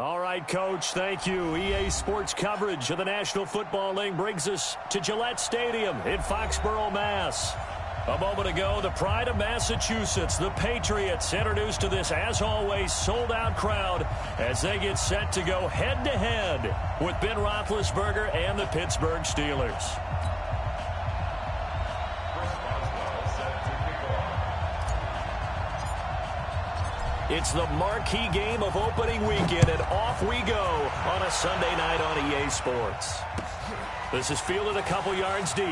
All right, Coach, thank you. EA Sports coverage of the National Football League brings us to Gillette Stadium in Foxborough, Mass. A moment ago, the pride of Massachusetts, the Patriots, introduced to this, as always, sold-out crowd as they get set to go head-to-head with Ben Roethlisberger and the Pittsburgh Steelers. It's the marquee game of opening weekend, and off we go on a Sunday night on EA Sports. This is fielded a couple yards deep.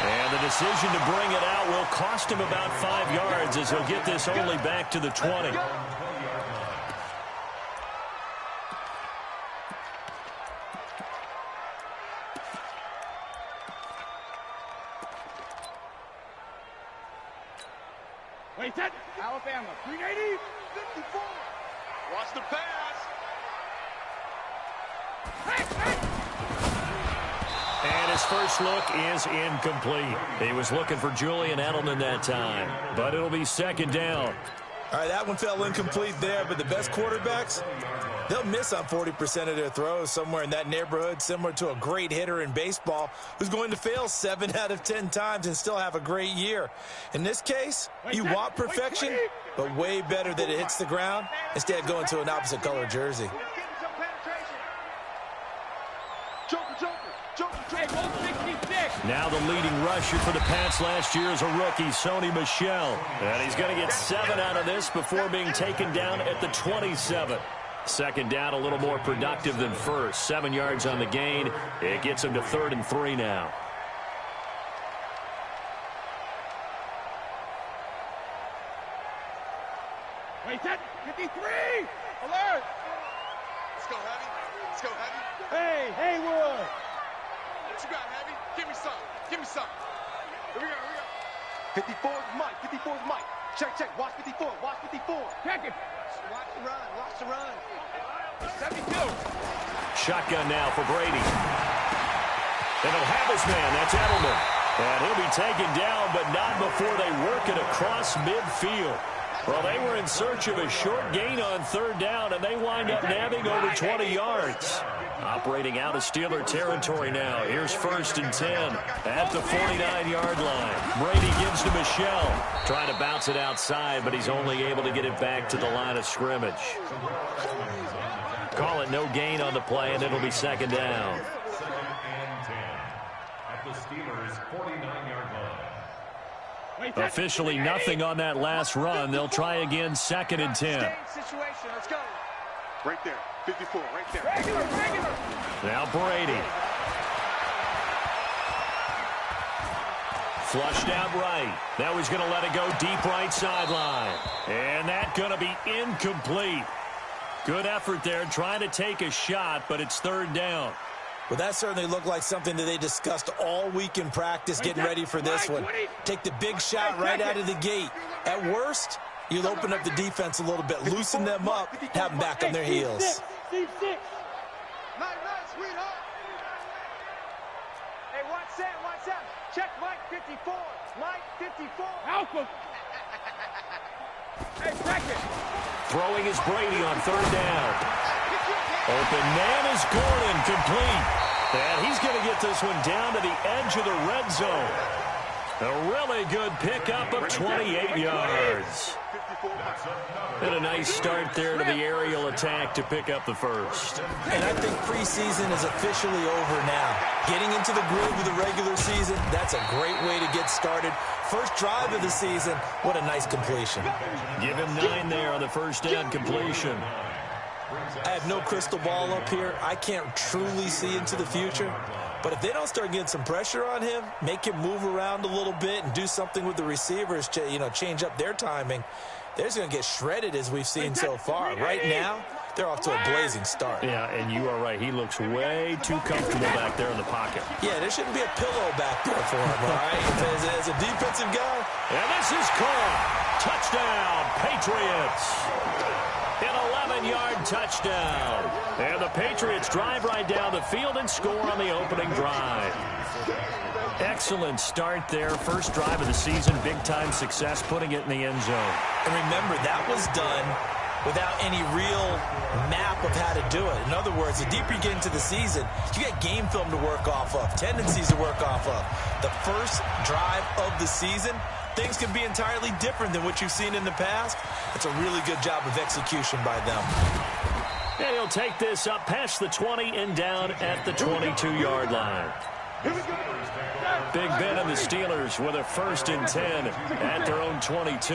And the decision to bring it out will cost him about 5 yards as he'll get this only back to the 20. Wait, that Alabama, 380, 54. Watch the pass. And his first look is incomplete. He was looking for Julian Edelman that time, but it'll be second down. All right, that one fell incomplete there, but the best quarterbacks, they'll miss on 40% of their throws, somewhere in that neighborhood, similar to a great hitter in baseball who's going to fail 7 out of 10 times and still have a great year. In this case, you want perfection, but way better that it hits the ground instead of going to an opposite color jersey. Now the leading rusher for the Pats last year is a rookie, Sony Michel. And he's going to get 7 out of this before being taken down at the 27. Second down, a little more productive than first. 7 yards on the gain. It gets him to 3rd and 3 now. Wait, that 53. Alert. Let's go, Heavy. Let's go, Heavy. Hey, Haywood. What you got, Heavy? Give me some. Give me some. Here we go, here we go. 54 is Mike. 54 is Mike. Check, check. Watch 54. Watch 54. Check it. Watch the run. Watch the run. 72. Shotgun now for Brady. And he'll have his man. That's Edelman. And he'll be taken down, but not before they work it across midfield. Well, they were in search of a short gain on 3rd down, and they wind up nabbing over 20 yards. Operating out of Steeler territory now. Here's 1st and 10 at the 49-yard line. Brady gives to Michel. Trying to bounce it outside, but he's only able to get it back to the line of scrimmage. Call it no gain on the play, and it'll be 2nd down. Officially nothing on that last run. They'll try again, 2nd and 10. Let's go. Right there, 54, right there. Regular. Now Brady. Flushed out right. Now he's going to let it go deep right sideline. And that's going to be incomplete. Good effort there, trying to take a shot, but it's 3rd down. Well, that certainly looked like something that they discussed all week in practice, getting ready for this one. Take the big shot right out of the gate. At worst, you'll open up the defense a little bit, loosen them up, have them back on their heels. Nice, sweetheart. Hey, watch that. Check Mike 54. Mike 54. Alpha. Hey, Beckett. Throwing is Brady on 3rd down. Open man is Gordon, complete. And he's going to get this one down to the edge of the red zone. A really good pickup of 28 yards. And a nice start there to the aerial attack to pick up the first. And I think preseason is officially over now. Getting into the groove of the regular season, that's a great way to get started. First drive of the season, what a nice completion. Give him 9 there on the first down completion. I have no crystal ball up here. I can't truly see into the future. But if they don't start getting some pressure on him, make him move around a little bit and do something with the receivers to, change up their timing, they're just going to get shredded as we've seen so far. Right now, they're off to a blazing start. Yeah, and you are right. He looks way too comfortable back there in the pocket. Yeah, there shouldn't be a pillow back there for him, all right? As a defensive guy. And this is caught. Touchdown, Patriots. An 11-yard touchdown. And the Patriots drive right down the field and score on the opening drive. Excellent start there. First drive of the season. Big-time success, putting it in the end zone. And remember, that was done without any real map of how to do it. In other words, the deeper you get into the season, you get game film to work off of, tendencies to work off of. The first drive of the season, things can be entirely different than what you've seen in the past. It's a really good job of execution by them. And he'll take this up past the 20 and down at the 22-yard line. Big Ben and the Steelers with a 1st and 10 at their own 22.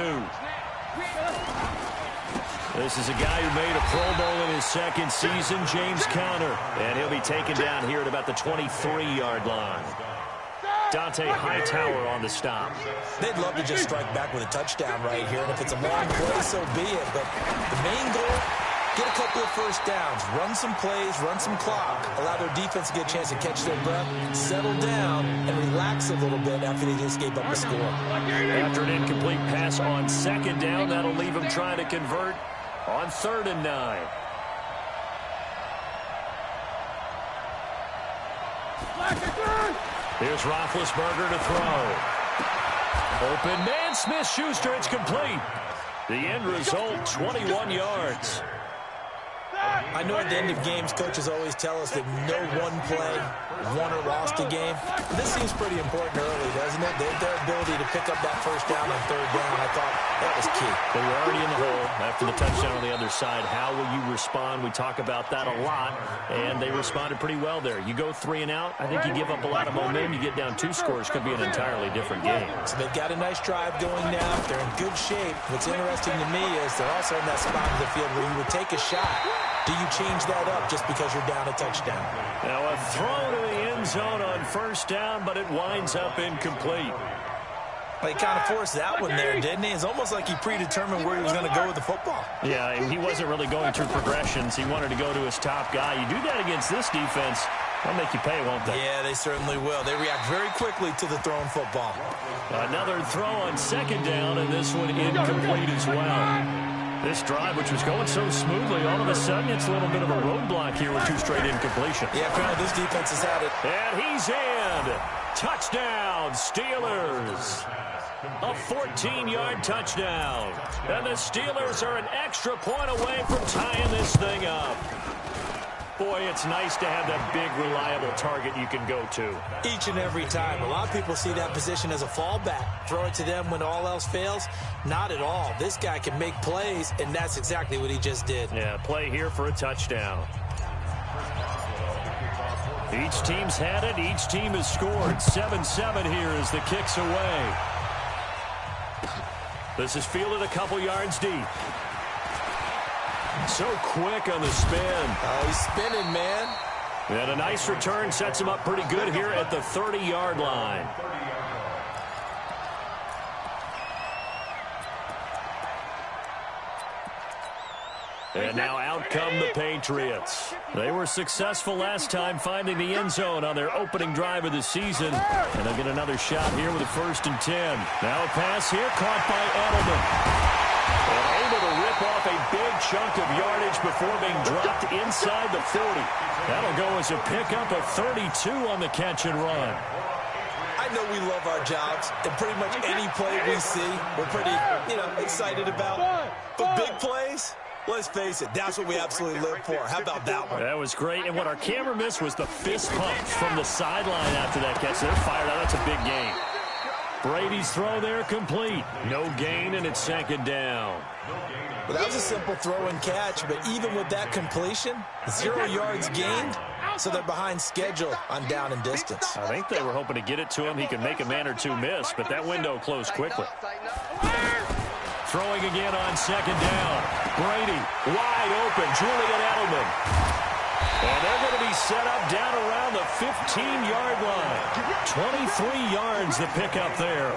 This is a guy who made a Pro Bowl in his 2nd season, James Conner. And he'll be taken down here at about the 23-yard line. Dante Hightower on the stop. They'd love to just strike back with a touchdown right here. And if it's a long play, so be it. But the main goal, get a couple of first downs, run some plays, run some clock, allow their defense to get a chance to catch their breath, settle down, and relax a little bit after they just gave up a score. After an incomplete pass on 2nd down, that'll leave him trying to convert on 3rd and 9. Here's Roethlisberger to throw. Open man, Smith-Schuster, it's complete. The end result, 21 yards. I know at the end of games, coaches always tell us that no one play won or lost a game. This seems pretty important early, doesn't it? Their ability to pick up that first down on 3rd down, I thought that was key. They were already in the hole after the touchdown on the other side. How will you respond? We talk about that a lot, and they responded pretty well there. You go 3 and out, I think you give up a lot of momentum. You get down 2 scores, could be an entirely different game. So they've got a nice drive going now. They're in good shape. What's interesting to me is they're also in that spot of the field where you would take a shot. Do you change that up just because you're down a touchdown? Now a throw to the end zone on 1st down, but it winds up incomplete. Well, he kind of forced that one there, didn't he? It's almost like he predetermined where he was going to go with the football. Yeah, he wasn't really going through progressions. He wanted to go to his top guy. You do that against this defense, they'll make you pay, won't they? Yeah, they certainly will. They react very quickly to the thrown football. Another throw on 2nd down, and this one incomplete as well. This drive, which was going so smoothly, all of a sudden it's a little bit of a roadblock here with 2 straight incompletions. Yeah, apparently this defense has had it. And he's in. Touchdown, Steelers. A 14-yard touchdown. And the Steelers are an extra point away from tying this thing up. Boy, it's nice to have that big, reliable target you can go to. Each and every time. A lot of people see that position as a fallback. Throw it to them when all else fails. Not at all. This guy can make plays, and that's exactly what he just did. Yeah, play here for a touchdown. Each team's had it. Each team has scored. 7-7 here as the kick's away. This is fielded a couple yards deep. So quick on the spin. Oh, he's spinning, man. And a nice return sets him up pretty good here at the 30-yard line. And now out come the Patriots. They were successful last time finding the end zone on their opening drive of the season. And they'll get another shot here with a 1st and 10. Now a pass here caught by Edelman. And able to rip off a big chunk of yardage before being dropped inside the 40. That'll go as a pickup of 32 on the catch and run. I know we love our jobs, and pretty much any play we see, we're pretty, excited about. But big plays, let's face it, that's what we absolutely live for. How about that one? That was great, and what our camera missed was the fist pumps from the sideline after that catch. They're fired out. That's a big gain. Brady's throw there complete. No gain, and it's 2nd down. Well, that was a simple throw and catch, but even with that completion, 0 yards gained, so they're behind schedule on down and distance. I think they were hoping to get it to him. He could make a man or 2 miss, but that window closed quickly. Throwing again on 2nd down. Brady wide open. Julian Edelman. And they're going to be set up down around the 15-yard line. 23 yards the pickup there.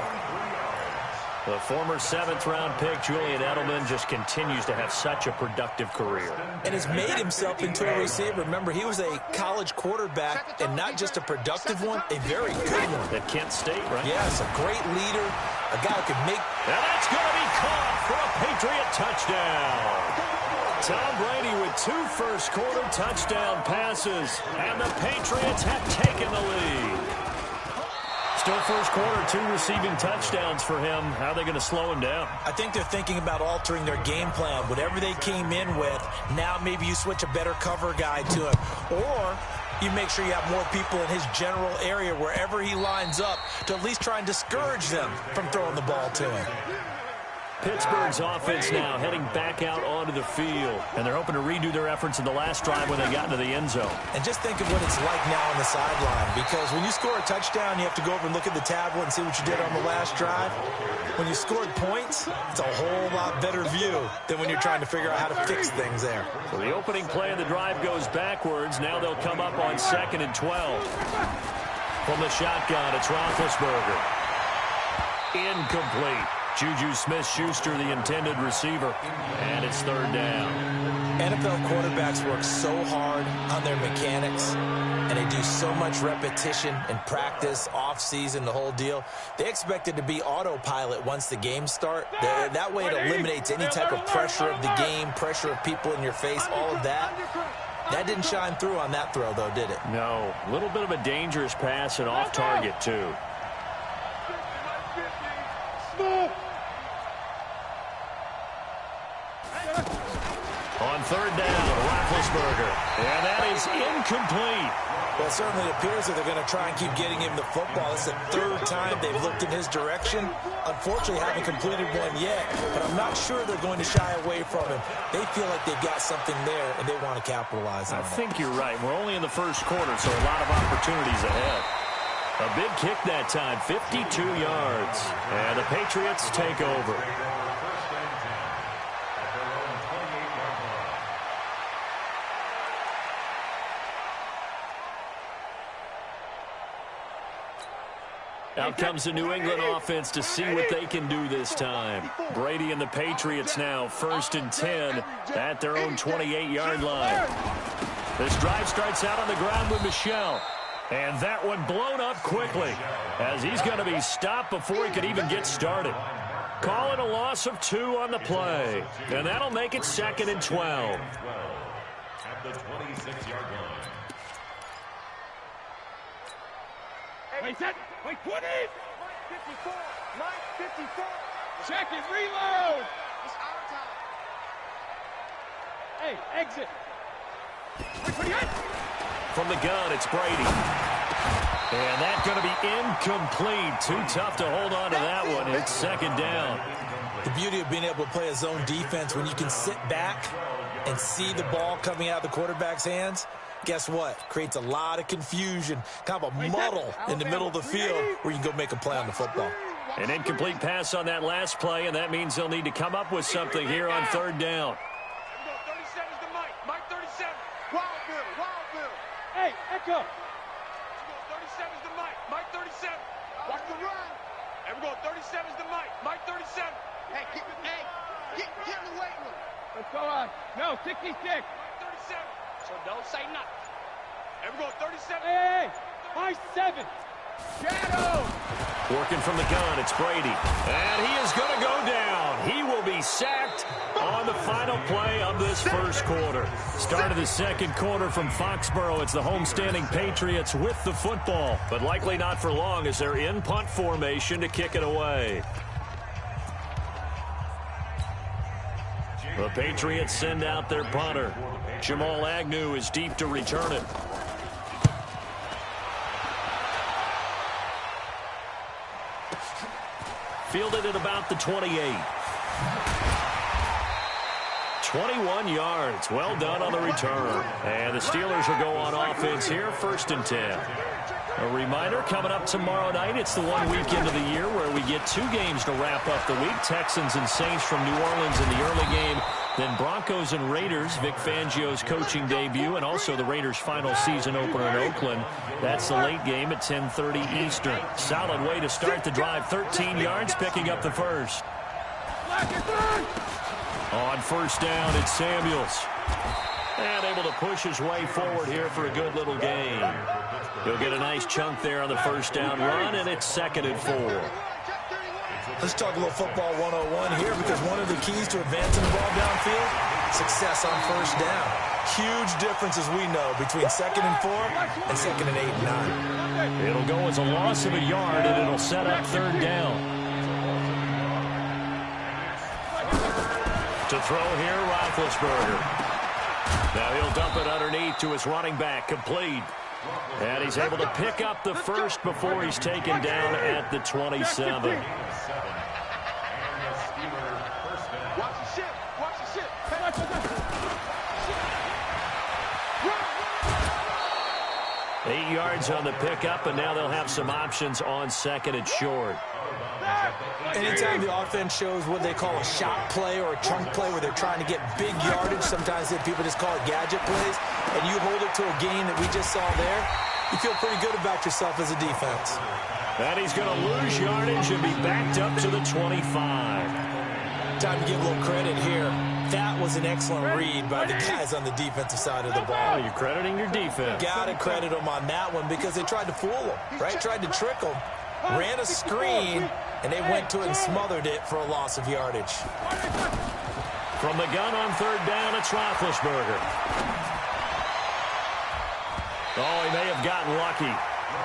The former 7th-round pick, Julian Edelman, just continues to have such a productive career. And has made himself into a receiver. Remember, he was a college quarterback, and not just a productive one, a very good one. At Kent State, right? Yes, a great leader, a guy who can make... And that's going to be caught for a Patriot touchdown. Tom Brady with 2 first-quarter touchdown passes, and the Patriots have taken the lead. still first quarter, 2 receiving touchdowns for him. How are they going to slow him down? I think they're thinking about altering their game plan. Whatever they came in with, now maybe you switch a better cover guy to him. Or you make sure you have more people in his general area wherever he lines up to at least try and discourage them from throwing the ball to him. Pittsburgh's offense now heading back out onto the field. And they're hoping to redo their efforts in the last drive when they got into the end zone. And just think of what it's like now on the sideline. Because when you score a touchdown, you have to go over and look at the tablet and see what you did on the last drive. When you scored points, it's a whole lot better view than when you're trying to figure out how to fix things there. So the opening play of the drive goes backwards. Now they'll come up on 2nd and 12. From the shotgun, it's Roethlisberger. Incomplete. Juju Smith-Schuster, the intended receiver, and it's 3rd down. NFL quarterbacks work so hard on their mechanics, and they do so much repetition and practice, off-season, the whole deal. They expect it to be autopilot once the games start. That way it eliminates any type of pressure of the game, pressure of people in your face, all of that. That didn't shine through on that throw, though, did it? No. A little bit of a dangerous pass and off target, too. On 3rd down, Roethlisberger. And that is incomplete. Well, it certainly appears that they're going to try and keep getting him the football. It's the 3rd time they've looked in his direction. Unfortunately, haven't completed one yet, but I'm not sure they're going to shy away from him. They feel like they've got something there, and they want to capitalize on it. I think you're right. We're only in the first quarter, so a lot of opportunities ahead. A big kick that time, 52 yards. And the Patriots take over. Out comes the New England offense to see what they can do this time. Brady and the Patriots now 1st and 10 at their own 28-yard line. This drive starts out on the ground with Michel. And that one blown up quickly as he's going to be stopped before he could even get started. Calling a loss of 2 on the play. And that'll make it 2nd and 12. At the 26-yard line. Wait, set. Wait, 20. 54. 54. Check it. Reload. It's our time. Hey, exit. Wait, 28. From the gun, it's Brady. And that's going to be incomplete. Too tough to hold on to that one. It's 2nd down. The beauty of being able to play a zone defense when you can sit back and see the ball coming out of the quarterback's hands, guess what? Creates a lot of confusion, kind of a muddle in the middle of the field where you can go make a play on the football. An incomplete pass on that last play, and that means they'll need to come up with something here on 3rd down. 37's the Mike. Mike 37. Wild Bill. Hey, Echo. 37's the Mike. Mike 37. Watch the run. And we're going 37's the Mike. Mike 37. Hey, get in the weight room. Let's go on. No, 66. Mike 37. So don't say nothing. And we're going 37. Hey, Mike 7. Shadow. Working from the gun, it's Brady. And he is going to go down. He will be sacked on the final play of this first quarter. Start of the 2nd quarter from Foxborough. It's the homestanding Patriots with the football, but likely not for long as they're in punt formation to kick it away. The Patriots send out their punter. Jamal Agnew is deep to return it. Fielded at about the 28. 21 yards. Well done on the return. And the Steelers will go on offense here, 1st and 10. A reminder, coming up tomorrow night, it's the 1 weekend of the year where we get 2 games to wrap up the week. Texans and Saints from New Orleans in the early game. Then Broncos and Raiders, Vic Fangio's coaching debut, and also the Raiders' final season opener in Oakland. That's the late game at 10:30 Eastern. Solid way to start the drive. 13 yards, picking up the first. On 1st down, it's Samuels. And able to push his way forward here for a good little gain. He'll get a nice chunk there on the 1st down run, and it's 2nd and 4. Let's talk a little football 101 here, because one of the keys to advancing the ball downfield success on first down. Huge difference, as we know, between 2nd and 4 and 2nd and 8 and 9. It'll go as a loss of a yard, and it'll set up 3rd down. To throw here, Roethlisberger. Now he'll dump it underneath to his running back, complete. And he's able to pick up the first before he's taken down at the 27. Watch the shit. Watch the shit. 8 yards on the pickup, and now they'll have some options on 2nd and short. Anytime the offense shows what they call a shot play or a chunk play where they're trying to get big yardage, sometimes people just call it gadget plays, and you hold it to a gain that we just saw there, you feel pretty good about yourself as a defense. And he's going to lose yardage and be backed up to the 25. Time to give a little credit here. That was an excellent read by the guys on the defensive side of the ball. Oh, you're crediting your defense. Got to credit them on that one because they tried to fool them, right? Tried to trick them. Ran a screen, and they went to it and smothered it for a loss of yardage. From the gun on 3rd down, it's Roethlisberger. Oh, he may have gotten lucky.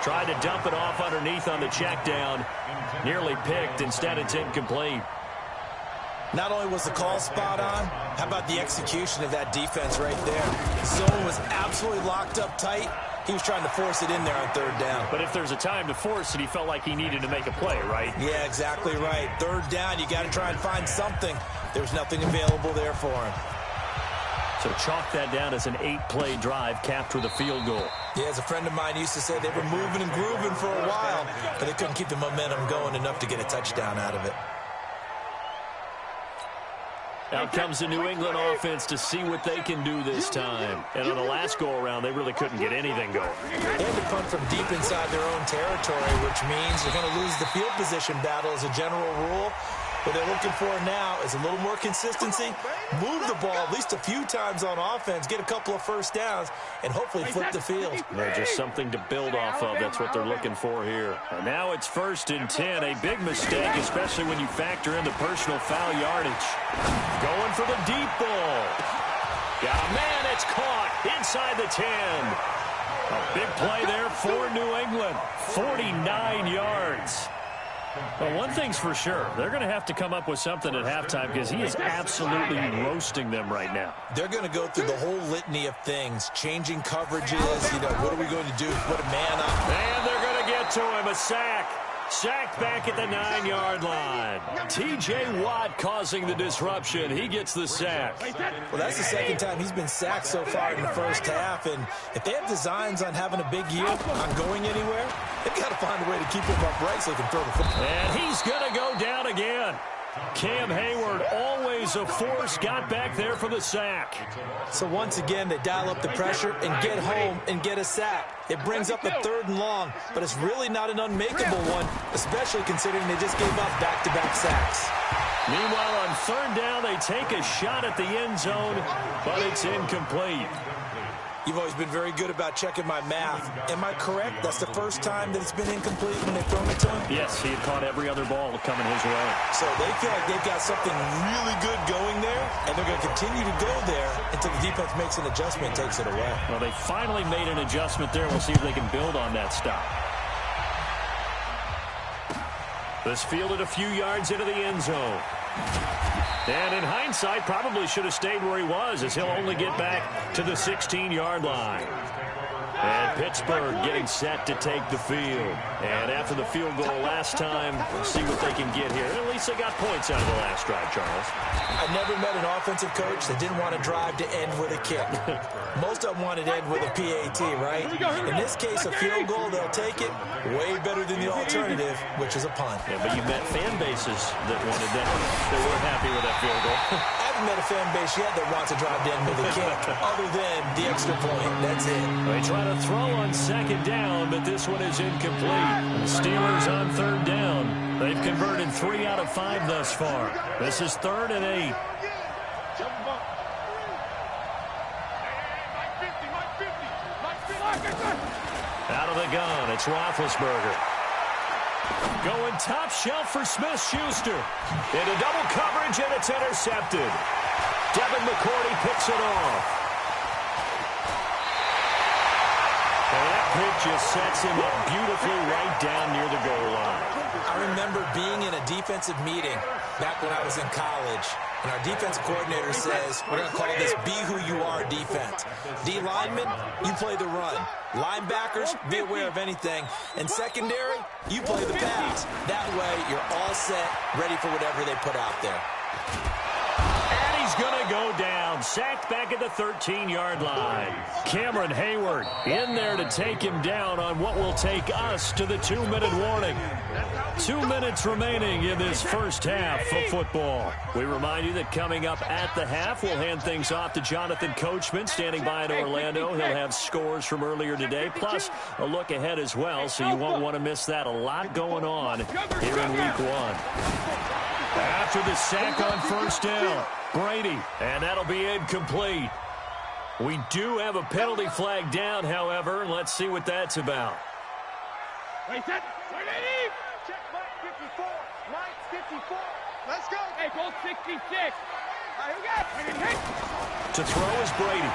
Tried to dump it off underneath on the check down. Nearly picked. Instead, it's incomplete. Not only was the call spot on, how about the execution of that defense right there? Zone was absolutely locked up tight. He was trying to force it in there on 3rd down. But if there's a time to force it, he felt like he needed to make a play, right? Yeah, exactly right. 3rd down, you got to try and find something. There's nothing available there for him. So chalk that down as an 8-play drive capped with a field goal. Yeah, as a friend of mine used to say, they were moving and grooving for a while, but they couldn't keep the momentum going enough to get a touchdown out of it. Out comes the New England offense to see what they can do this time. And on the last go-around, they really couldn't get anything going. They had to punt from deep inside their own territory, which means they're going to lose the field position battle as a general rule. What they're looking for now is a little more consistency, move the ball at least a few times on offense, get a couple of first downs, and hopefully flip the field. They're just something to build off of. That's what they're looking for here. And now it's 1st and 10. A big mistake, especially when you factor in the personal foul yardage. Going for the deep ball. Got a man. It's caught inside the 10. A big play there for New England. 49 yards. Well, one thing's for sure. They're going to have to come up with something at halftime because he is absolutely roasting them right now. They're going to go through the whole litany of things, changing coverages, what are we going to do? Put a man up. And they're going to get to him. A sack. Sacked back at the 9-yard line. T.J. Watt causing the disruption. He gets the sack. Well, that's the 2nd time he's been sacked so far in the first half. And if they have designs on having a big year, on going anywhere, they've got to find a way to keep him upright so they can throw the football. And he's going to go down again. Cam Hayward, always a force, got back there for the sack. So once again, they dial up the pressure and get home and get a sack. It brings up a 3rd and long, but it's really not an unmakeable one, especially considering they just gave up back-to-back sacks. Meanwhile, on 3rd down, they take a shot at the end zone, but it's incomplete. You've always been very good about checking my math. Am I correct? That's the first time that it's been incomplete when they've thrown it to him? Yes, he had caught every other ball coming his way. So they feel like they've got something really good going there, and they're going to continue to go there until the defense makes an adjustment and takes it away. Well, they finally made an adjustment there. We'll see if they can build on that stop. This fielded a few yards into the end zone. And in hindsight, probably should have stayed where he was, as he'll only get back to the 16-yard line. And Pittsburgh getting set to take the field. And after the field goal last time, we'll see what they can get here. At least they got points out of the last drive, Charles. I never met an offensive coach that didn't want to drive to end with a kick. Most of them wanted to end with a PAT, right? In this case, a field goal, they'll take it. Way better than the alternative, which is a punt. Yeah, but you met fan bases that wanted that, that weren't happy with that field goal. I haven't met a fan base yet that wants to drive to end with a kick, other than the extra point. That's it. They try to throw on 2nd down, but this one is incomplete. The Steelers on 3rd down. They've converted 3 out of 5 thus far. This is 3rd and 8. Out of the gun, it's Roethlisberger. Going top shelf for Smith-Schuster. Into double coverage, and it's intercepted. Devin McCourty picks it off. And that pick just sets him up beautifully right down near the goal line. I remember being in a defensive meeting back when I was in college, and our defensive coordinator says, we're going to call this be who you are defense. D linemen, you play the run. Linebackers, be aware of anything. And secondary, you play the pass. That way, you're all set, ready for whatever they put out there. And he's going to go down, sacked back at the 13-yard line. Cameron Hayward in there to take him down on what will take us to the 2-minute warning. 2 minutes remaining in this first half of football. We remind you that coming up at the half, we'll hand things off to Jonathan Coachman, standing by in Orlando. He'll have scores from earlier today, plus a look ahead as well, so you won't want to miss that. A lot going on here in week one. After the sack on first down, Brady, and that'll be incomplete. We do have a penalty flag down, however. Let's see what that's about. Wait, set. Ready? Check Mike 54. Mike 54. Let's go. Hey, goal 66. All right, who got it? To throw is Brady.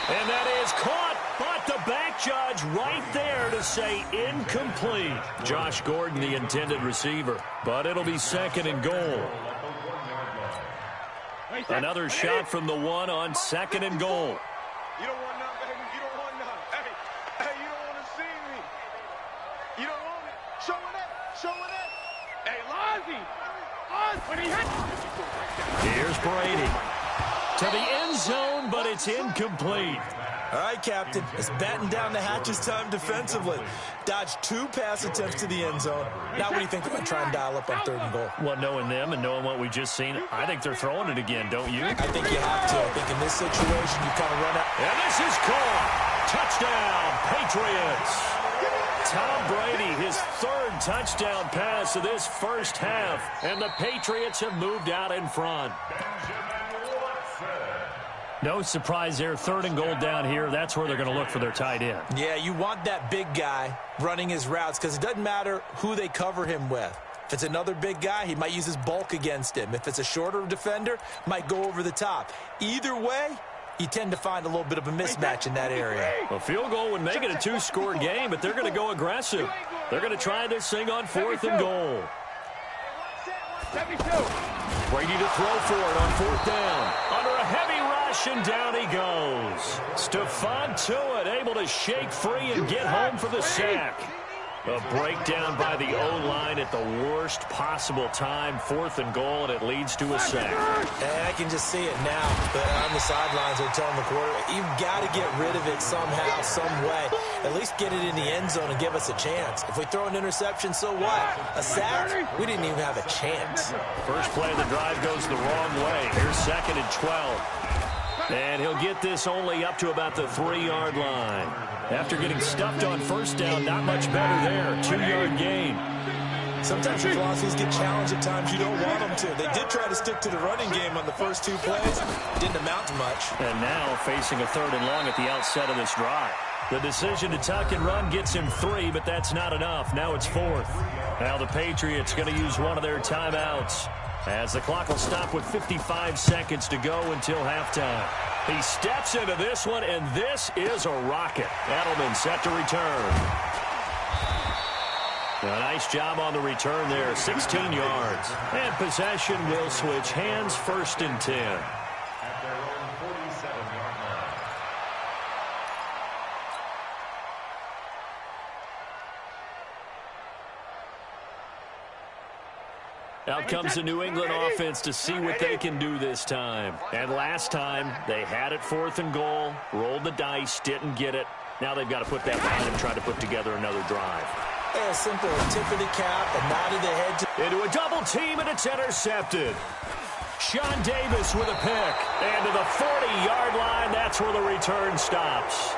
And that is caught, but the back judge right there to say incomplete. Josh Gordon, the intended receiver, but it'll be second and goal. Another shot from the one on second and goal. You don't want none, baby. You don't want none. Hey, you don't want to see me. You don't want it. Show it up. Show it up. Hey, Lonzie. When he hit. Here's Brady. To the end zone, but it's incomplete. All right, Captain. It's batten down the hatches time defensively. Dodged 2 pass attempts to the end zone. Now what do you think they're going to try and dial up on 3rd and goal? Well, knowing them and knowing what we just seen, I think they're throwing it again, don't you? I think you have to. I think in this situation, you kind of run out. And this is caught. Touchdown, Patriots. Tom Brady, his 3rd touchdown pass of this first half, and the Patriots have moved out in front. No surprise there, 3rd and goal down here. That's where they're going to look for their tight end. Yeah, you want that big guy running his routes because it doesn't matter who they cover him with. If it's another big guy, he might use his bulk against him. If it's a shorter defender, might go over the top. Either way, you tend to find a little bit of a mismatch in that area. A field goal would make it a 2-score game, but they're going to go aggressive. They're going to try this thing on 4th and goal. 72. Brady to throw for it on 4th down. Under a heavy rush, and down he goes. Stephon Tuitt able to shake free and get home for the sack. A breakdown by the O-line at the worst possible time. 4th and goal, and it leads to a sack. And I can just see it now. But on the sidelines, they're telling the quarterback, you've got to get rid of it somehow, some way. At least get it in the end zone and give us a chance. If we throw an interception, so what? A sack? We didn't even have a chance. First play of the drive goes the wrong way. Here's 2nd and 12. And he'll get this only up to about the 3-yard line. After getting stuffed on first down, not much better there. 2-yard gain. Sometimes your philosophies get challenged at times you don't want them to. They did try to stick to the running game on the first 2 plays. Didn't amount to much. And now facing a 3rd and long at the outset of this drive. The decision to tuck and run gets him 3, but that's not enough. Now it's 4th. Now the Patriots going to use one of their timeouts, as the clock will stop with 55 seconds to go until halftime. He steps into this one, and this is a rocket. Edelman set to return. A nice job on the return there, 16 yards. And possession will switch hands, 1st and 10. Out comes the New England offense to see what they can do this time. And last time, they had it 4th and goal, rolled the dice, didn't get it. Now they've got to put that behind and try to put together another drive. Yeah, simple tip of the cap, a nod of the head. Into a double team, and it's intercepted. Sean Davis with a pick. And to the 40-yard line, that's where the return stops.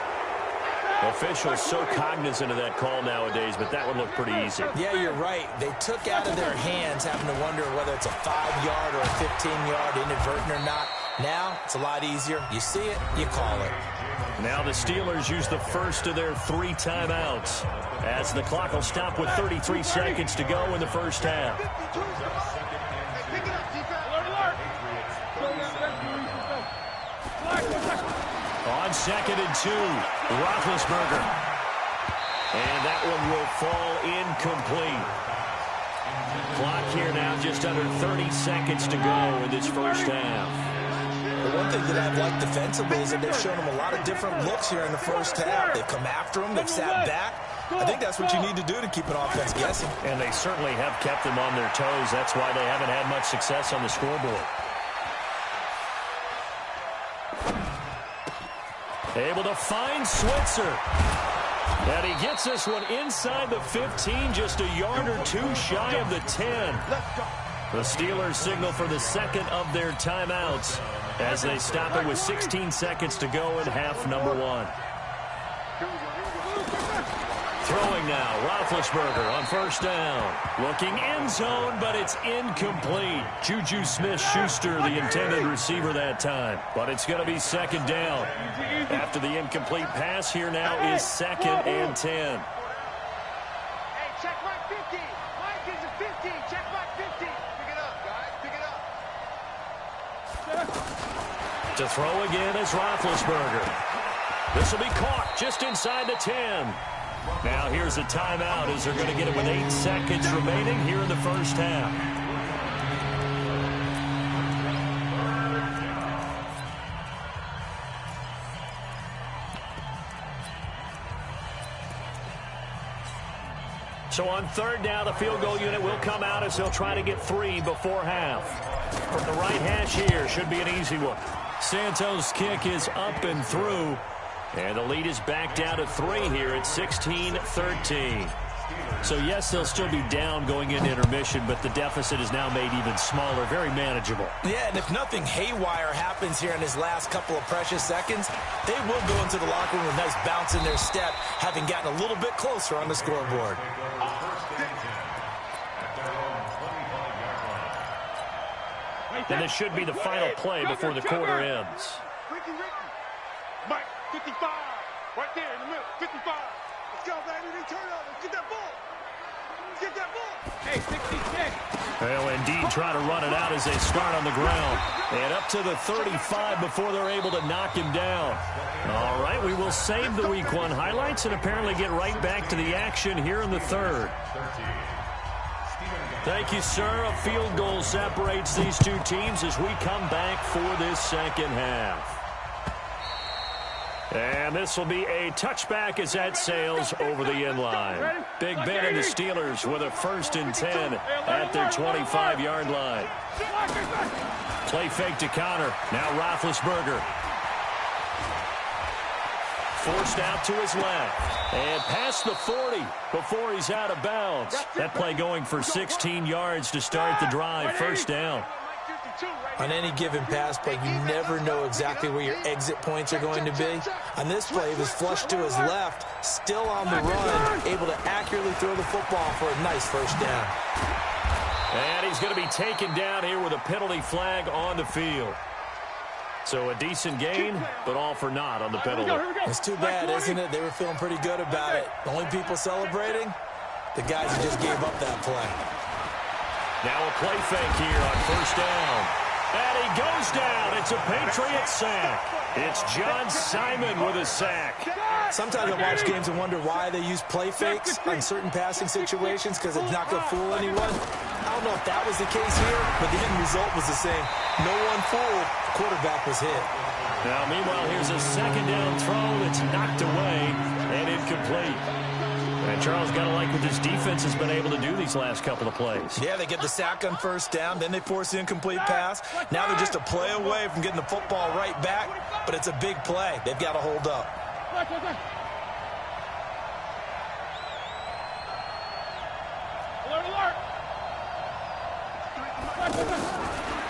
Officials so cognizant of that call nowadays, but that would look pretty easy. Yeah, you're right. They took out of their hands having to wonder whether it's a 5-yard or a 15-yard, inadvertent or not. Now, it's a lot easier. You see it, you call it. Now the Steelers use the first of their 3 timeouts, as the clock will stop with 33 seconds to go in the first half. On 2nd and 2, Roethlisberger. And that one will fall incomplete. Clock here now just under 30 seconds to go in this first half. The one thing that I've liked defensively is that they've shown them a lot of different looks here in the first half. They've come after them. They've sat back. I think that's what you need to do to keep an offense guessing. And they certainly have kept them on their toes. That's why they haven't had much success on the scoreboard. Able to find Switzer. And he gets this one inside the 15, just a yard or two shy of the 10. The Steelers signal for the second of their timeouts as they stop it with 16 seconds to go in half number 1. Throwing now, Roethlisberger on first down. Looking end zone, but it's incomplete. Juju Smith-Schuster, the intended receiver that time. But it's going to be second down. After the incomplete pass, here now is 2nd and 10. Hey, check mark 50. Mike is a 50. Check mark 50. Pick it up, guys. Pick it up. To throw again is Roethlisberger. This will be caught just inside the 10. Now here's a timeout as they're going to get it with 8 seconds remaining here in the first half. So on third down, the field goal unit will come out as they'll try to get 3 before half. From the right hash here, should be an easy one. Santos' kick is up and through. And the lead is back down to 3 here at 16-13. So, yes, they'll still be down going into intermission, but the deficit is now made even smaller, very manageable. Yeah, and if nothing haywire happens here in his last couple of precious seconds, they will go into the locker room with a nice bounce in their step, having gotten a little bit closer on the scoreboard. And this should be the final play before the quarter ends. Mike, 55. Right there in the middle. 55. Let's go, baby. They turn over. Get that ball. Get that ball. Hey, 66. They'll indeed try to run it out as they start on the ground. And up to the 35 before they're able to knock him down. All right, we will save the Week 1 highlights and apparently get right back to the action here in the third. Thank you, sir. A field goal separates these two teams as we come back for this second half. And this will be a touchback as that sails over the end line. Big Ben and the Steelers with a 1st and 10 at their 25-yard line. Play fake to counter. Now Roethlisberger. Forced out to his left. And past the 40 before he's out of bounds. That play going for 16 yards to start the drive. First down. On any given pass play, you never know exactly where your exit points are going to be. On this play, he was flushed to his left, still on the run, able to accurately throw the football for a nice first down. And he's going to be taken down here with a penalty flag on the field. So a decent gain, but all for naught on the penalty. It's too bad, isn't it? They were feeling pretty good about it. The only people celebrating, the guys who just gave up that play. Now a play fake here on first down. And he goes down. It's a Patriot sack. It's John Simon with a sack. Sometimes I watch games and wonder why they use play fakes on certain passing situations because it's not going to fool anyone. I don't know if that was the case here, but the end result was the same. No one fooled. Quarterback was hit. Now, meanwhile, here's a second down throw that's knocked away and incomplete. And Charles got to like what this defense has been able to do these last couple of plays. Yeah, they get the sack on first down, then they force the incomplete pass. Now they're just a play away from getting the football right back, but it's a big play. They've got to hold up.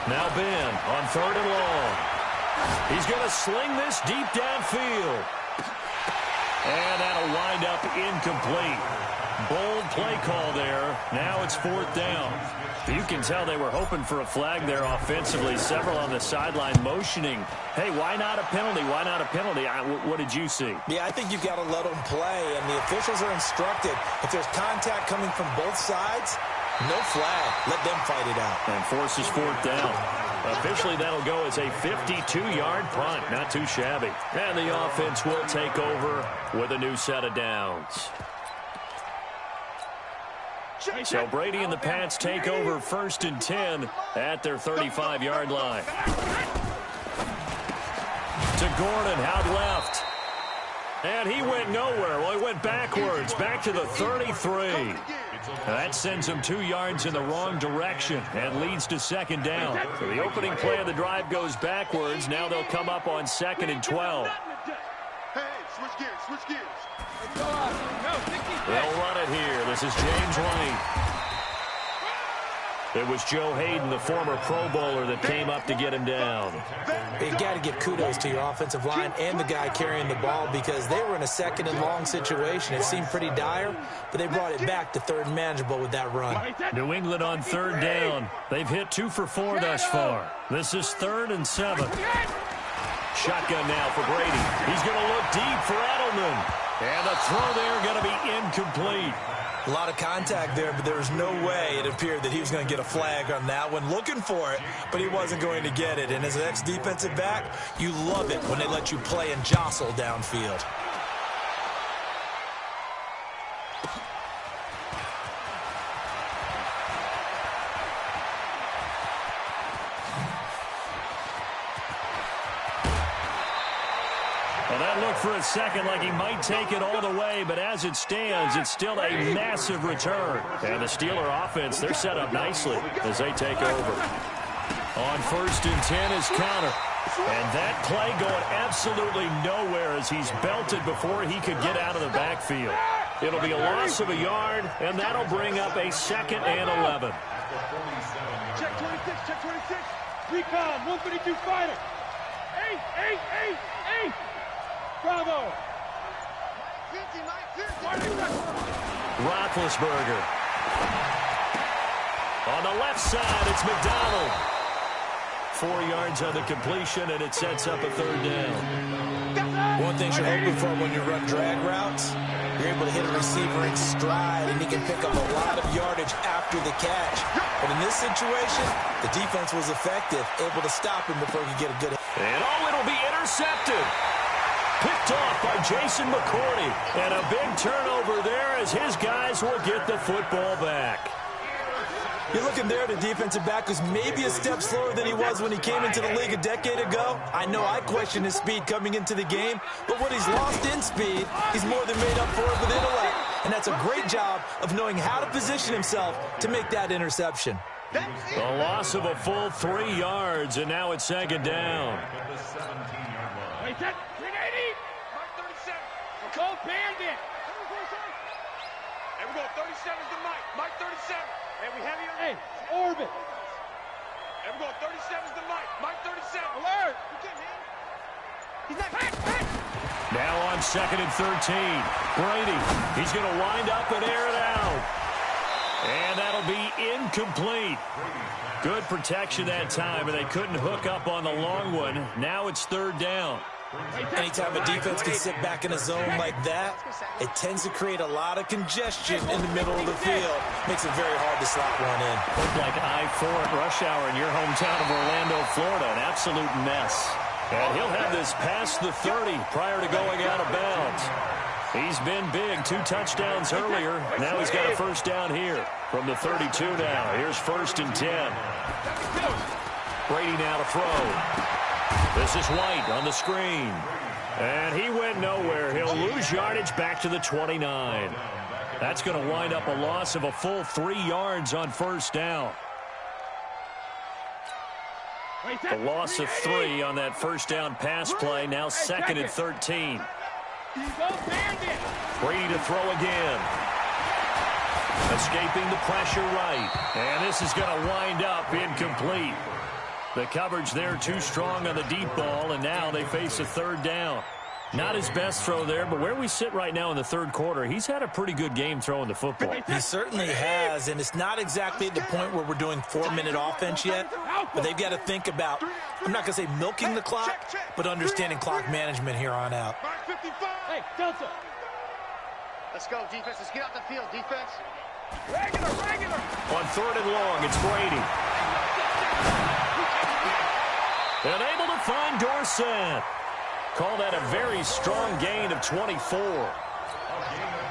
Now Ben on 3rd and long. He's going to sling this deep downfield. And that'll wind up incomplete. Bold play call there. Now it's 4th down. You can tell they were hoping for a flag there offensively. Several on the sideline motioning. Hey, why not a penalty? Why not a penalty? What did you see? Yeah, I think you've got to let them play, and the officials are instructed. If there's contact coming from both sides, no flag. Let them fight it out. And forces 4th down. Officially, that'll go as a 52-yard punt. Not too shabby. And the offense will take over with a new set of downs. So Brady and the Pats take over 1st and 10 at their 35-yard line. To Gordon, out left. And he went nowhere. Well, he went backwards, back to the 33. That sends him 2 yards in the wrong direction and leads to 2nd down. So the opening play of the drive goes backwards. Now they'll come up on 2nd and 12. Hey, switch gears. They'll run it here. This is James Lane. It was Joe Hayden, the former Pro Bowler, that came up to get him down. You got to give kudos to your offensive line and the guy carrying the ball because they were in a 2nd and long situation. It seemed pretty dire, but they brought it back to 3rd and manageable with that run. New England on 3rd down. They've hit 2 for 4 thus far. This is 3rd and 7. Shotgun now for Brady. He's going to look deep for Edelman. And the throw there going to be incomplete. A lot of contact there, but there was no way it appeared that he was going to get a flag on that one. Looking for it, but he wasn't going to get it. And as an ex-defensive back, you love it when they let you play and jostle downfield. Well, that looked for a second like he might take it all the way, but as it stands, it's still a massive return. And the Steeler offense, they're set up nicely as they take over. On 1st and 10 is counter. And that play going absolutely nowhere as he's belted before he could get out of the backfield. It'll be a loss of a yard, and that'll bring up a 2nd and 11. Check 26. Recon, 132 fighter. Hey. Bravo. Roethlisberger. On the left side, it's McDonald. 4 yards on the completion, and it sets up a 3rd down. One thing you're hoping for when you run drag routes, you're able to hit a receiver in stride, and he can pick up a lot of yardage after the catch. But in this situation, the defense was effective, able to stop him before he could get a good hit. And it'll be intercepted. Picked off by Jason McCourty. And a big turnover there as his guys will get the football back. You're looking there at a defensive back who's maybe a step slower than he was when he came into the league a decade ago. I know I questioned his speed coming into the game, but what he's lost in speed, he's more than made up for it with intellect. And that's a great job of knowing how to position himself to make that interception. A loss of a full 3 yards, and now it's 2nd down. Wait, that 380. Mark 37. Go Bandit. There we go. 37 is the Mike. Mike 37. And we have you. Hey, orbit. There we go. 37 is the Mike. Mike 37. Alert. You get me. He's not back. Now on 2nd and 13. Brady. He's going to wind up and air it out. And that'll be incomplete. Good protection that time, and they couldn't hook up on the long one. Now it's 3rd down. Anytime a defense can sit back in a zone like that, it tends to create a lot of congestion in the middle of the field. Makes it very hard to slot one in. Looked like I-4 at rush hour in your hometown of Orlando, Florida. An absolute mess. And he'll have this past the 30 prior to going out of bounds. He's been big. 2 touchdowns earlier. Now he's got a 1st down here from the 32 now. Here's 1st and 10. Brady now to throw. This is White on the screen. And he went nowhere. He'll lose yardage back to the 29. That's going to wind up a loss of a full 3 yards on 1st down. A loss of 3 on that 1st down pass play. Now 2nd and 13. Brady to throw again. Escaping the pressure right. And this is going to wind up incomplete. The coverage there too strong on the deep ball, and now they face a 3rd down. Not his best throw there, but where we sit right now in the 3rd quarter, he's had a pretty good game throwing the football. He certainly has, and it's not exactly at the point where we're doing 4-minute offense yet, but they've got to think about, I'm not going to say milking the clock, but understanding clock management here on out. Hey, Delta. Let's go, defense. Let's get out the field, defense. Regular. On 3rd and long, it's Brady. And able to find Dorsett. Call that a very strong gain of 24.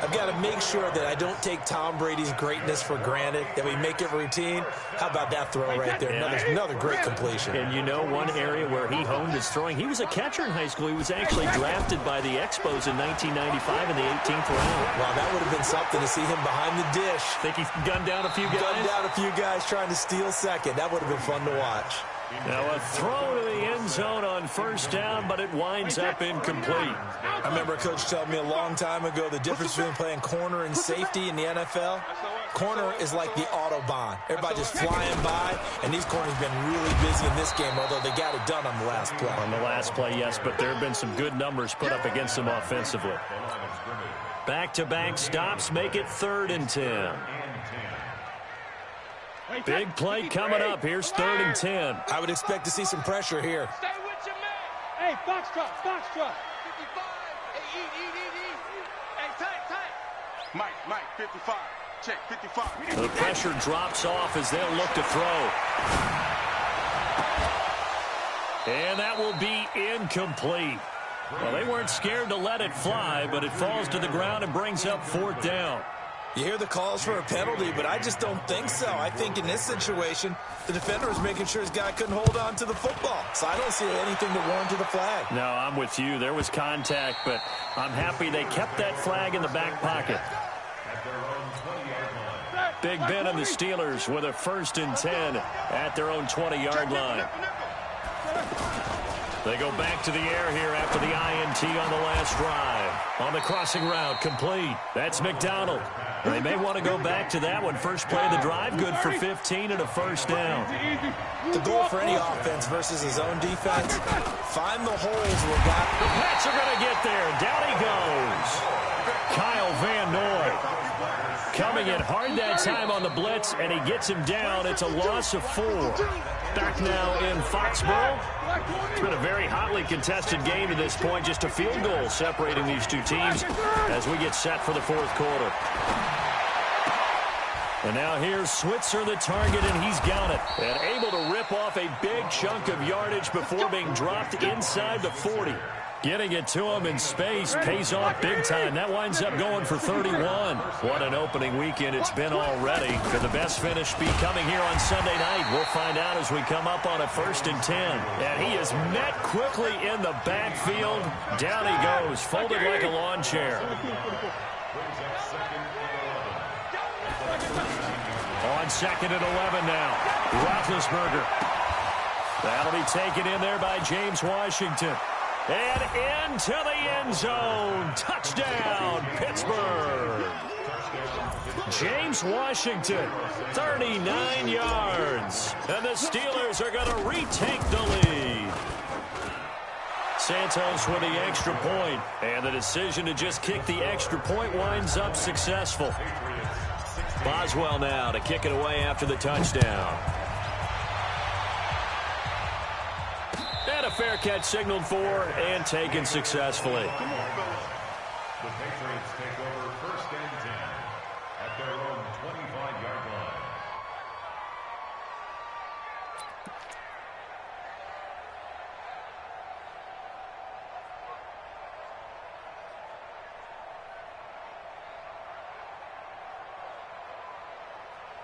I've got to make sure that I don't take Tom Brady's greatness for granted, that we make it routine. How about that throw right there? Another great completion. And you know one area where he honed his throwing? He was a catcher in high school. He was actually drafted by the Expos in 1995 in the 18th round. Wow, that would have been something to see him behind the dish. Think he gunned down a few guys? Gunned down a few guys trying to steal second. That would have been fun to watch. Now a throw to the end zone on first down, but it winds up incomplete. I remember a coach telling me a long time ago the difference between playing corner and safety in the NFL. Corner is like the Autobahn. Everybody just flying by, and these corners have been really busy in this game, although they got it done on the last play. On the last play, yes, but there have been some good numbers put up against them offensively. Back-to-back stops make it 3rd and 10. Big play coming up. Here's 3rd and 10. I would expect to see some pressure here. Stay with your man. Hey, Foxtrot. 55. Hey, Hey, tight. Mike, 55. Check, 55. The pressure drops off as they'll look to throw. And that will be incomplete. Well, they weren't scared to let it fly, but it falls to the ground and brings up 4th down. You hear the calls for a penalty, but I just don't think so. I think in this situation, the defender was making sure his guy couldn't hold on to the football. So I don't see anything to warrant to the flag. No, I'm with you. There was contact, but I'm happy they kept that flag in the back pocket. Big Ben and the Steelers with a 1st and 10 at their own 20-yard line. They go back to the air here after the INT on the last drive. On the crossing route, complete. That's McDonald. They may want to go back to that one. First play of the drive, good for 15 and a 1st down. The goal for any offense versus his own defense, find the holes where guys... The Pats are going to get there. Down he goes. Kyle Van Noy coming in hard that time on the blitz, and he gets him down. It's a loss of 4. Back now in Foxborough. It's been a very hotly contested game to this point. Just a field goal separating these two teams as we get set for the 4th quarter. And now here's Switzer, the target, and he's got it. And able to rip off a big chunk of yardage before being dropped inside the 40. Getting it to him in space pays off big time. That winds up going for 31. What an opening weekend it's been already. Could the best finish be coming here on Sunday night? We'll find out as we come up on a 1st and 10. And he is met quickly in the backfield. Down he goes, folded like a lawn chair. On 2nd and 11 now. Roethlisberger. That'll be taken in there by James Washington. And into the end zone. Touchdown, Pittsburgh. James Washington, 39 yards. And the Steelers are going to retake the lead. Santos with the extra point. And the decision to just kick the extra point winds up successful. Boswell now to kick it away after the touchdown. And a fair catch signaled for and taken successfully. The Patriots take over 1st and 10 at their own 25-yard line.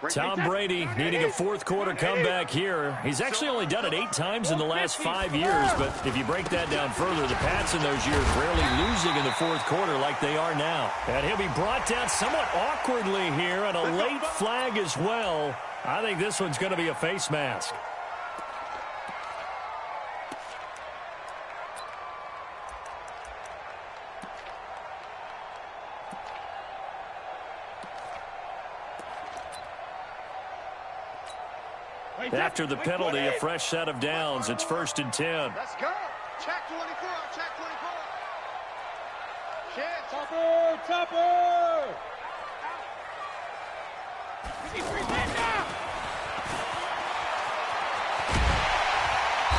Tom Brady needing a 4th quarter comeback here. He's actually only done it 8 times in the last 5 years, but if you break that down further, the Pats in those years rarely losing in the 4th quarter like they are now. And he'll be brought down somewhat awkwardly here, and a late flag as well. I think this one's going to be a face mask. After the penalty, a fresh set of downs. It's 1st and 10. Let's go. Check 24. Check 24. Shit. Topper. Topper.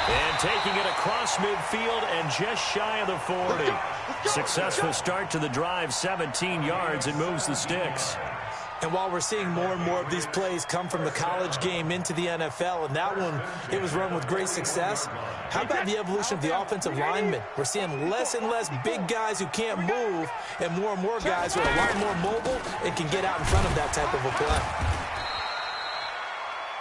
And taking it across midfield and just shy of the 40. Successful start to the drive, 17 yards, and moves the sticks. And while we're seeing more and more of these plays come from the college game into the NFL, and that one, it was run with great success, how about the evolution of the offensive linemen? We're seeing less and less big guys who can't move and more guys who are a lot more mobile and can get out in front of that type of a play.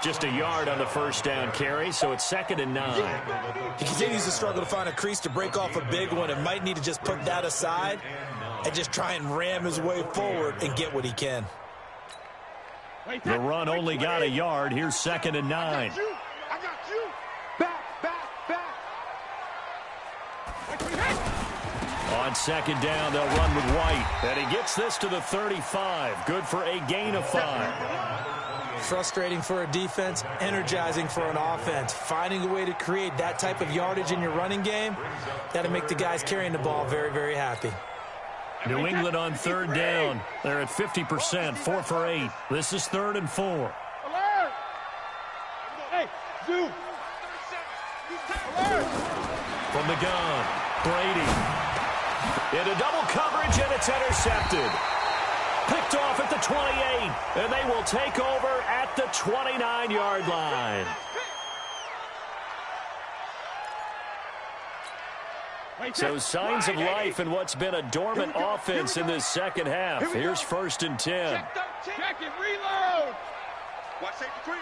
Just a yard on the first down carry, so it's 2nd and 9. He continues to struggle to find a crease to break off a big one and might need to just put that aside and just try and ram his way forward and get what he can. The run only got a yard. Here's 2nd and 9. I got you. Back. On 2nd down, they'll run with White. And he gets this to the 35. Good for a gain of 5. Frustrating for a defense, energizing for an offense. Finding a way to create that type of yardage in your running game, that'll make the guys carrying the ball very, very happy. New England on 3rd down. They're at 50%, 4 for 8. This is 3rd and 4. Alert! Hey, zoom! Alert! From the gun, Brady. Into double coverage, and it's intercepted. Picked off at the 28, and they will take over at the 29-yard line. So signs of life in what's been a dormant offense in this second half. Here's 1st and 10. Check it, reload! Watch safety creep,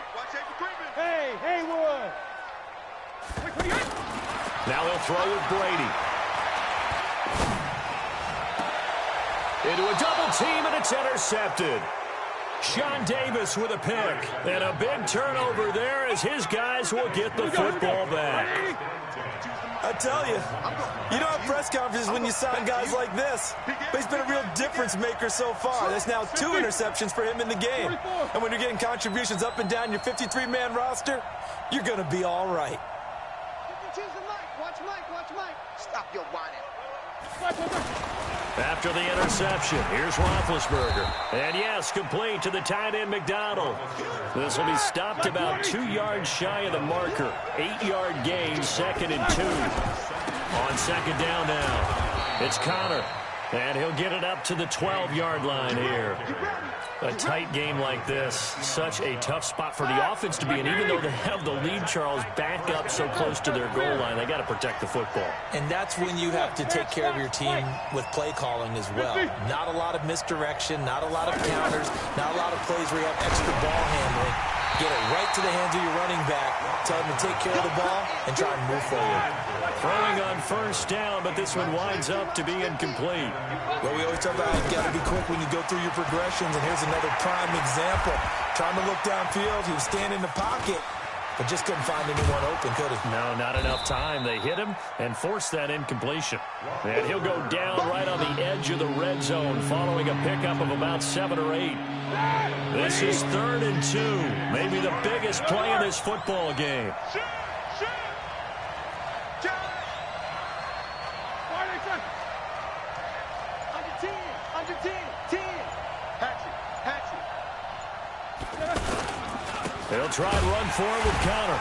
Hey, Haywood! Now they'll throw with Brady. Into a double team, and it's intercepted. Sean Davis with a pick. And a big turnover there as his guys will get the football back. I tell you, you don't have press conferences when you sign guys like this. But he's been a real difference maker so far. There's now 2 interceptions for him in the game. And when you're getting contributions up and down your 53-man roster, you're going to be all right. Watch Mike. Stop your whining. After the interception, here's Roethlisberger. And yes, complete to the tight end McDonald. This will be stopped about 2 yards shy of the marker. 8-yard gain, 2nd and 2. On 2nd down now, it's Connor. And he'll get it up to the 12-yard line here. A tight game like this, such a tough spot for the offense to be in. Even though they have the lead, Charles, back up so close to their goal line, they got to protect the football. And that's when you have to take care of your team with play calling as well. Not a lot of misdirection, not a lot of counters, not a lot of plays where you have extra ball handling. Get it right to the hands of your running back, tell him to take care of the ball, and try and move forward. Throwing on 1st down, but this one winds up to be incomplete. Well, we always talk about you got to be quick when you go through your progressions, and here's another prime example. Trying to look downfield, he was standing in the pocket, but just couldn't find anyone open, could he? No, not enough time. They hit him and forced that incompletion. And he'll go down right on the edge of the red zone following a pickup of about 7 or 8. This is 3rd and 2. Maybe the biggest play in this football game. They'll try and run for it with Connor.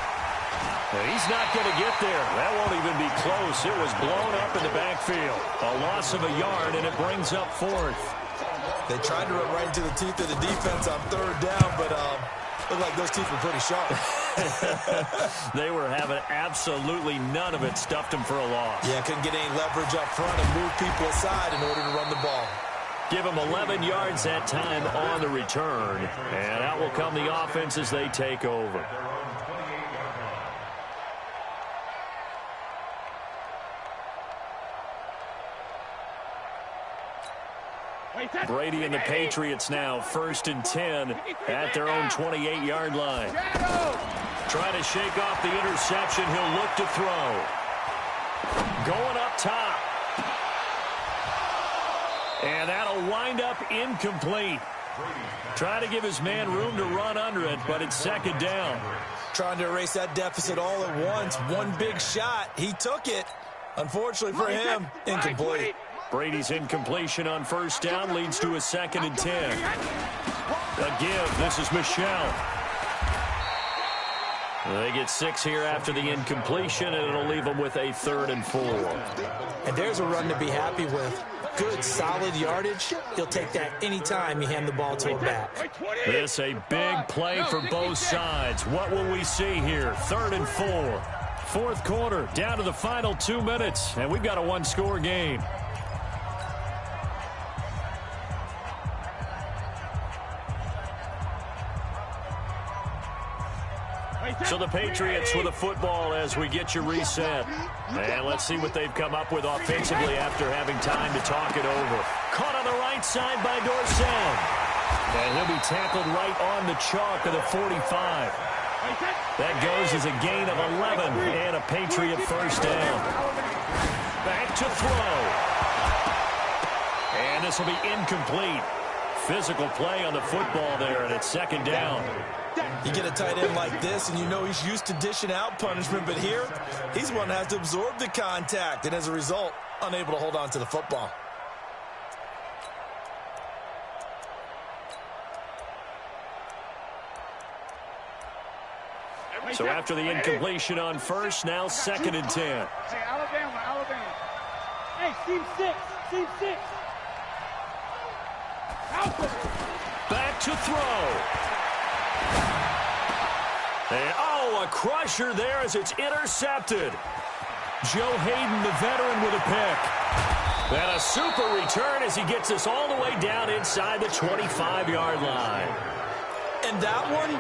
He's not going to get there. That won't even be close. It was blown up in the backfield. A loss of a yard, and it brings up 4th. They tried to run right into the teeth of the defense on 3rd down, but looked like those teeth were pretty sharp. They were having absolutely none of it. Stuffed them for a loss. Yeah, couldn't get any leverage up front and move people aside in order to run the ball. Give them 11 yards that time on the return. And out will come the offense as they take over. Brady and the Patriots now 1st and 10 at their own 28-yard line. Trying to shake off the interception. He'll look to throw. Going up top. And that'll wind up incomplete. Trying to give his man room to run under it, but it's 2nd down. Trying to erase that deficit all at once. One big shot. He took it. Unfortunately for him, incomplete. Brady's incompletion on 1st down leads to a 2nd and 10. A give. This is Michel. They get 6 here after the incompletion, and it'll leave them with a 3rd and 4. And there's a run to be happy with. good, solid yardage, he'll take that anytime you hand the ball to a back. This a big play for both sides. What will we see here? 3rd and 4. Fourth quarter, down to the final 2 minutes, and we've got a one-score game. So the Patriots with a football as we get you reset. And let's see what they've come up with offensively after having time to talk it over. Caught on the right side by Dorsett. And he'll be tackled right on the chalk of the 45. That goes as a gain of 11 and a Patriot first down. Back to throw. And this will be incomplete. Physical play on the football there, and it's 2nd down. You get a tight end like this, and you know he's used to dishing out punishment, but here, he's one that has to absorb the contact, and as a result, unable to hold on to the football. So after the incompletion on first, now 2nd and 10. Hey, Alabama. Hey, Team 6. Back to throw. And, a crusher there as it's intercepted. Joe Hayden, the veteran, with a pick. And a super return as he gets us all the way down inside the 25-yard line. And that one,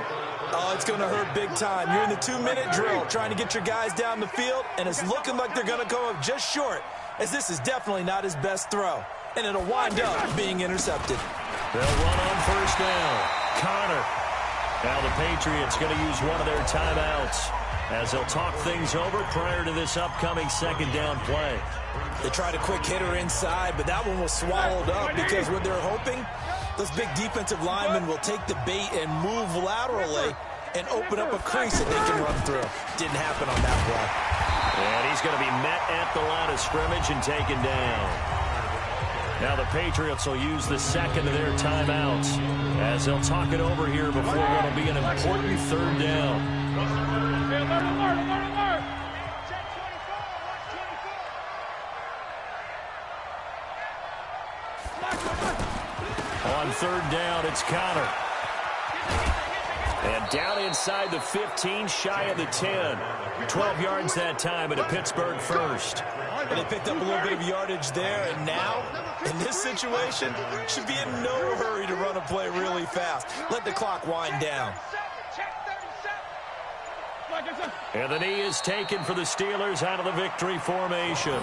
it's going to hurt big time. You're in the 2-minute drill trying to get your guys down the field, and it's looking like they're going to come up just short, as this is definitely not his best throw. And it'll wind up being intercepted. They'll run on first down. Connor. Now the Patriots going to use one of their timeouts as they'll talk things over prior to this upcoming 2nd down play. They tried a quick hitter inside, but that one was swallowed up because what they're hoping, those big defensive linemen will take the bait and move laterally and open up a crease that they can run through. Didn't happen on that play. And he's going to be met at the line of scrimmage and taken down. Now the Patriots will use the 2nd of their timeouts as they'll talk it over here before what will be an important 3rd down. On 3rd down, it's Connor. And down inside the 15, shy of the 10. 12 yards that time at a Pittsburgh first. And they picked up a little bit of yardage there, and now, in this situation, should be in no hurry to run a play really fast. Let the clock wind down. And the knee is taken for the Steelers out of the victory formation.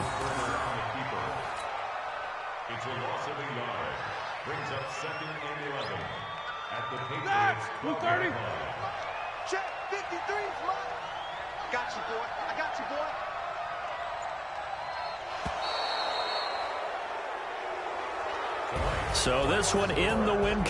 It's a loss of a yard. Brings up 2nd and 11 at the Patriots 12-yard line. Check 53, man. Got you, boy. I got you, boy. So this one in the win.